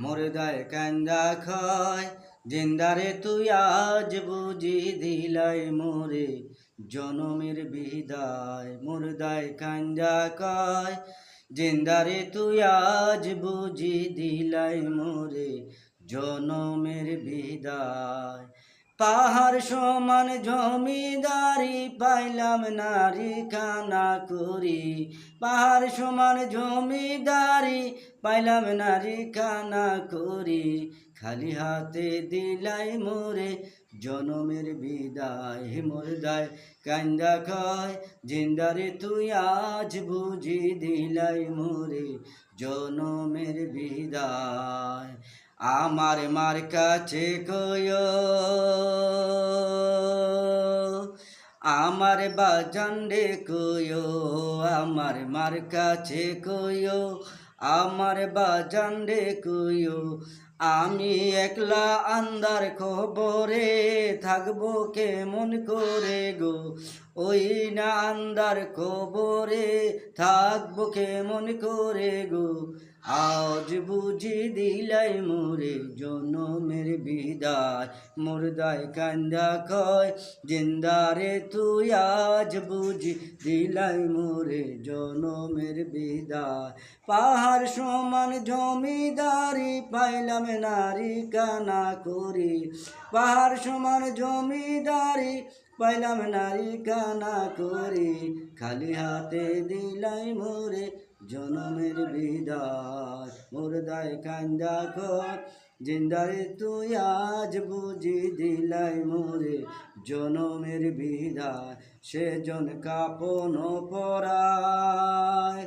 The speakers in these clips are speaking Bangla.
মুর্দায় কান্দা খয় জিন্দারে তুই আজ বুঝি দিলাই মোরে জনমের বিদায়। মুর্দায় কান্দা কয় জিন্দারে তুই আজ বুঝি দিলাই মোরে জনমের বিদায়। পাহাড় সমান জমিদারি পাইলাম নারী কানা করি, পাহাড় সমান জমিদারি পাইলাম নারী কানা করি, খালি হাতে দিলাই মোরে জনমের বিদায়। মুর্দায় কান্দা কয় জিন্দারে তুই আজ বুঝি দিলাই মোরে জনমের বিদায়। আমার মার কাছে কয়ো আমার বাজান রে কয়ো, আমার মার কাছে কয়ো আমার বাজান রে কয়ো, আমি একলা আন্দার খবরে থাকবো কেমন করে গো, ওই না আন্দার খবরে থাকবো কেমন করে গো, আজ বুঝি দিলাই মোরে জনমের বিদায়। মুর্দায় কান্দা কয় জিন্দারে তুই আজ বুঝি দিলাই মোরে জনমের বিদায়। পাহাড় সমান জমিদারি পাইলাম নারী কানা করি, পাহাড় সমান জমিদারি পাইলাম নারী কানা করি, খালি হাতে দিলাই মোরে জনমের বিদায়। মুর্দায় কান্দা কয় জিন্দারে তুই আজ বুঝি দিলাই মোরে জনমের বিদায়। সেজন কাপন পরায়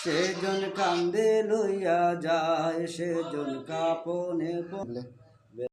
সেজন কান্দে লইয়া যায়, সেজন কাপনে